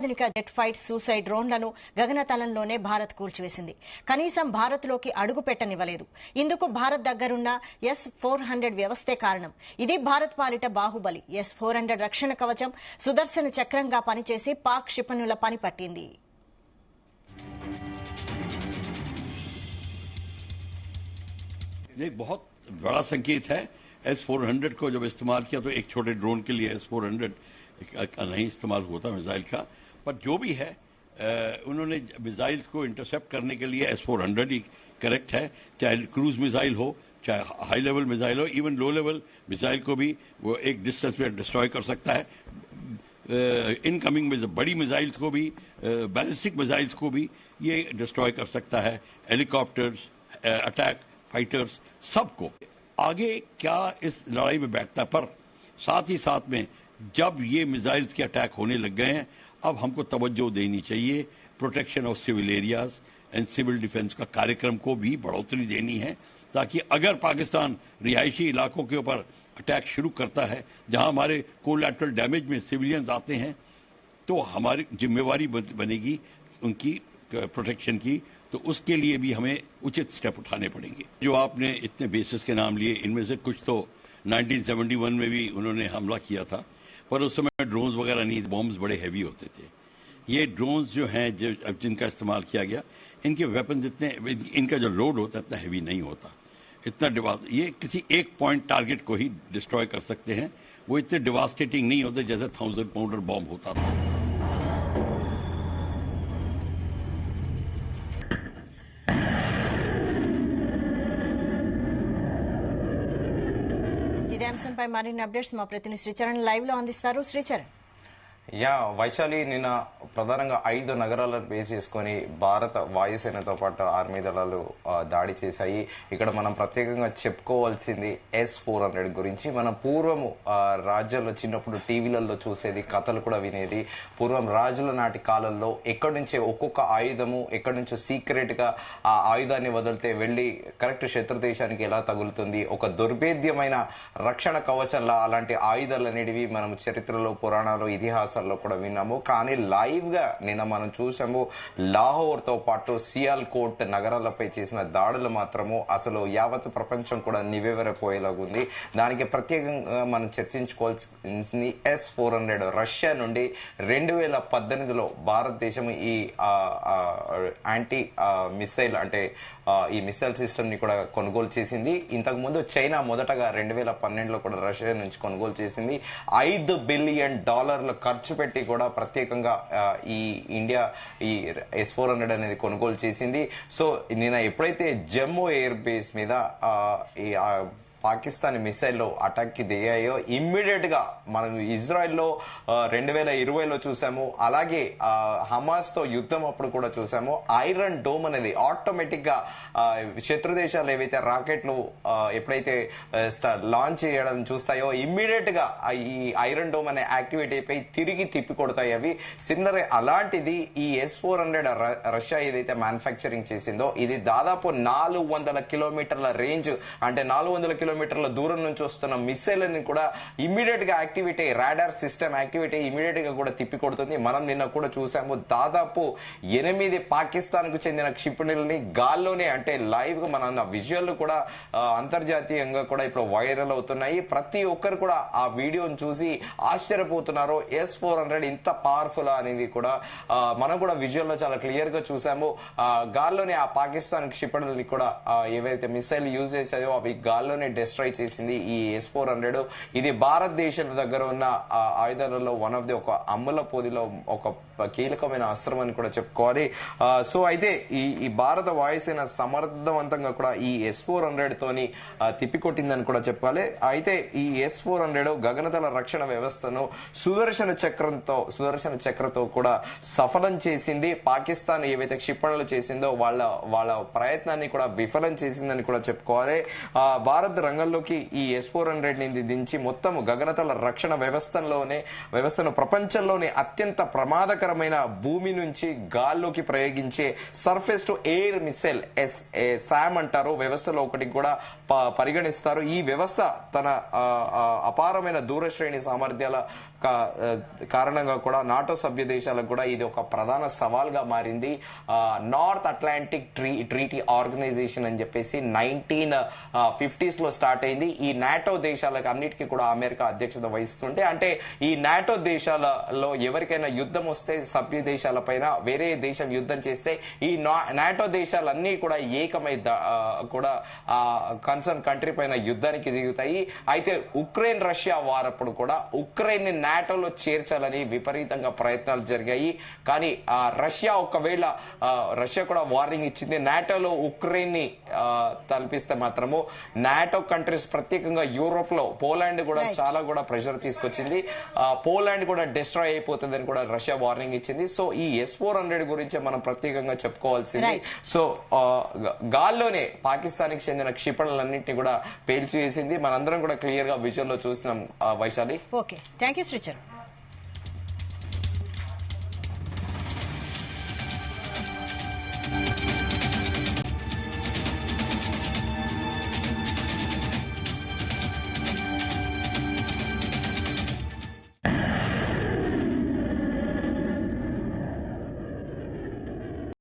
ఆధునిక jet fight suicide డ్రోన్లను గగనతలంలోనే Bharat కూల్చివేసింది. కనీసం భారత్లోకి అడుగు పెట్టనివ్వలేదు. ఇందుకు భారత్ దగ్గరున్న S-400 వ్యవస్థే కారణం. ఇది భారత్ పాలిట బాహుబలి. S-400 రక్షణ కవచం సుదర్శన చక్రంగా పనిచేసి పాక్ క్షిపణుల పని పట్టింది. ये बहुत बड़ा संकेत है। S-400 को जब इस्तेमाल किया तो एक छोटे ड्रोन के लिए S-400 का नहीं इस्तेमाल होता मिसाइल का, पर जो भी है उन्होंने मिसाइल्स को इंटरसेप्ट करने के लिए S-400 ही करेक्ट है। चाहे क्रूज मिसाइल हो, चाहे हाई लेवल मिसाइल हो, इवन लो लेवल मिसाइल को भी वो एक डिस्टेंस में डिस्ट्रॉय कर सकता है। इनकमिंग में बड़ी मिसाइल्स को भी, बैलिस्टिक मिसाइल्स को भी ये डिस्ट्रॉय कर सकता है। हेलीकॉप्टर्स, अटैक फाइटर्स, सबको आगे क्या इस लड़ाई में बैठता, पर साथ ही साथ में जब ये मिसाइल्स के अटैक होने लग गए हैं, अब हमको तवज्जो देनी चाहिए। Protection of civil areas and civil defence का कार्यक्रम को भी बढ़ोतरी देनी है, ताकि अगर पाकिस्तान रिहायशी इलाकों के ऊपर अटैक शुरू करता है जहां हमारे कोलैटरल डैमेज में सिविलियंस आते हैं, तो हमारी जिम्मेवारी बनेगी उनकी प्रोटेक्शन की। तो उसके लिए भी हमें उचित स्टेप उठाने पड़ेंगे। जो आपने इतने बेसिस के नाम लिए, इनमें से कुछ तो 1971 में भी उन्होंने हमला किया था, पर उस समय ड्रोन्स वगैरह नहीं, बॉम्ब्स बड़े हैवी होते थे। ये ड्रोन्स जो हैं जिनका इस्तेमाल किया गया, इनके वेपन्स इतने, इनका जो लोड होता है इतना हैवी नहीं होता, इतना ये किसी एक पॉइंट टारगेट को ही डिस्ट्रॉय कर सकते हैं। वो इतने डिवास्टेटिंग नहीं होते जैसे 1000 पाउंडर बॉम्ब होता था। ఇదే అంశంపై మరిన్ని అప్డేట్స్ మా ప్రతినిధి శ్రీచరణ్ లైవ్ లో అందిస్తారు. శ్రీచరణ్. వైశాలి, నిన్న ప్రధానంగా 5 నగరాలను బేస్ చేసుకుని భారత వాయుసేనతో పాటు ఆర్మీ దళాలు దాడి చేశాయి. ఇక్కడ మనం ప్రత్యేకంగా చెప్పుకోవాల్సింది S-400 గురించి. మనం పూర్వము రాజ్యాల్లో చిన్నప్పుడు టీవీలలో చూసేది, కథలు కూడా వినేది. పూర్వం రాజుల నాటి కాలంలో ఎక్కడి నుంచే ఒక్కొక్క ఆయుధము ఎక్కడి నుంచో సీక్రెట్ గా ఆ ఆయుధాన్ని వదిలితే వెళ్లి కరెక్ట్ శత్రు దేశానికి ఎలా తగులుతుంది, ఒక దుర్భేద్యమైన రక్షణ కవచంలా అలాంటి ఆయుధాలు అనేటివి మనం చరిత్రలో, పురాణాలు, ఇతిహాసాలు కూడా విన్నాము. కానీ లైవ్ గా నిన్న మనం చూసాము, లాహోర్ తో పాటు సియాల్కోట్ నగరాలపై చేసిన దాడులు మాత్రము అసలు యావత్ ప్రపంచం కూడా నివేవరపోయేలాగుంది. దానికి ప్రత్యేకంగా మనం చర్చించుకోవాల్సింది S-400 రష్యా నుండి 2018లో భారతదేశం ఈ యాంటీ మిసైల్ అంటే ఈ మిసైల్ సిస్టమ్ ని కూడా కొనుగోలు చేసింది. ఇంతకు ముందు చైనా మొదటగా 2012లో కూడా రష్యా నుంచి కొనుగోలు చేసింది. $5 బిలియన్ ఖర్చు పెట్టి కూడా ప్రత్యేకంగా ఈ ఇండియా ఈ S-400 అనేది కొనుగోలు చేసింది. సో నిన్న ఎప్పుడైతే జమ్మూ ఎయిర్ బేస్ మీద ఈ పాకిస్తాన్ మిసైల్లో అటాక్ కి దిగాయో, ఇమ్మీడియట్ గా మనం ఇజ్రాయెల్లో 2020లో చూసాము. అలాగే హమాస్ తో యుద్ధం అప్పుడు కూడా చూసాము. ఐరన్ డోమ్ అనేది ఆటోమేటిక్ గా శత్రు దేశాలు ఏవైతే రాకెట్లు ఎప్పుడైతే లాంచ్ చేయడం చూస్తాయో, ఇమ్మీడియట్ గా ఈ ఐరన్ డోమ్ అనే యాక్టివేట్ అయిపోయి తిరిగి తిప్పి కొడతాయి అవి. సిమిలర్ అలాంటిది ఈ S-400 రష్యా ఏదైతే మ్యానుఫ్యాక్చరింగ్ చేసిందో, ఇది దాదాపు 400 కిలోమీటర్ల రేంజ్, అంటే 400 కిలోమీటర్ల దూరం నుంచి వస్తున్న మిసైల్ ని కూడా ఇమ్మీడియట్ గా యాక్టివేట్ అయ్యి, రాడార్ సిస్టమ్ యాక్టివేట్ అయ్యి ఇమ్మీడియట్ గా కూడా తిప్పి కొడుతుంది. మనం నిన్న కూడా చూసాము, దాదాపు 8 పాకిస్తాన్ కు చెందిన క్షిపణుల్ని గాల్లోనే, అంటే లైవ్ గా మన విజువల్ కూడా అంతర్జాతీయంగా కూడా ఇప్పుడు వైరల్ అవుతున్నాయి. ప్రతి ఒక్కరు కూడా ఆ వీడియోని చూసి ఆశ్చర్యపోతున్నారు. S-400 ఇంత పవర్ఫుల్ అనేది కూడా మనం కూడా విజువల్ లో చాలా క్లియర్ గా చూసాము. గాల్లోనే ఆ పాకిస్తాన్ క్షిపణుల్ని కూడా ఏవైతే మిసైల్ యూజ్ చేశాయో అవి గాల్లోనే డిస్ట్రాయ్ చేసింది ఈ S-400. ఇది భారతదేశం దగ్గర ఉన్న ఆయుధాలలో వన్ ఆఫ్ ది ఒక అమ్ముల పొదిలో ఒక కీలకమైన అస్త్రం అని కూడా చెప్పుకోవాలి. సో అయితే ఈ భారత వాయుసేన సమర్థవంతంగా కూడా ఈ S-400 తోని తిప్పికొట్టిందని కూడా చెప్పాలి. అయితే ఈ S-400 గగనతల రక్షణ వ్యవస్థను సుదర్శన చక్రతో కూడా సఫలం చేసింది. పాకిస్తాన్ ఏవైతే క్షిపణులు చేసిందో వాళ్ళ ప్రయత్నాన్ని కూడా విఫలం చేసిందని కూడా చెప్పుకోవాలి. భారత్ రంగంలోకి ఈ S-400 ని దించి మొత్తం గగనతల రక్షణ వ్యవస్థను ప్రపంచంలోనే అత్యంత ప్రమాదకరమైన భూమి నుంచి గాల్లోకి ప్రయోగించే surface to air missile SAM అంటారు వ్యవస్థలో ఒకటి కూడా పరిగణిస్తారు. ఈ వ్యవస్థ తన అపారమైన దూరశ్రేణి సామర్థ్యాల కారణంగా కూడా నాటో సభ్య దేశాలకు కూడా ఇది ఒక ప్రధాన సవాల్గా మారింది. నార్త్ అట్లాంటిక్ ట్రీటీ ఆర్గనైజేషన్ అని చెప్పేసి 1950s లో స్టార్ట్ అయింది. ఈ నాటో దేశాలకు అన్నిటికీ కూడా అమెరికా అధ్యక్షత వహిస్తుంటే, అంటే ఈ నాటో దేశాలలో ఎవరికైనా యుద్ధం వస్తే సభ్య దేశాల పైన వేరే దేశం యుద్ధం చేస్తే ఈ నాటో దేశాలన్నీ కూడా ఏకమై కూడా కన్సర్న్ కంట్రీ పైన యుద్ధానికి దిగుతాయి. అయితే ఉక్రెయిన్ రష్యా వారప్పుడు కూడా ఉక్రెయిన్ ని నాటోలో చేర్చాలని విపరీతంగా ప్రయత్నాలు జరిగాయి. కానీ రష్యా కూడా వార్నింగ్ ఇచ్చింది, నాటోలో ఉక్రెయిన్ ని తలపిస్తే మాత్రము నాటో కంట్రీస్ ప్రత్యేకంగా యూరోప్ లో పోలాండ్ కూడా చాలా కూడా ప్రెషర్ తీసుకొచ్చింది. పోలాండ్ కూడా డిస్ట్రాయ్ అయిపోతుందని కూడా రష్యా వార్నింగ్ ఇచ్చింది. సో ఈ S-400 గురించి మనం ప్రత్యేకంగా చెప్పుకోవాల్సింది. సో గాల్లోనే పాకిస్తాన్ కి చెందిన క్షిపణులన్నింటినీ కూడా పేల్చివేసింది. మనందరం కూడా క్లియర్ గా విజువల్ లో చూసినాం Vaishali. Okay, thank you Sricharan.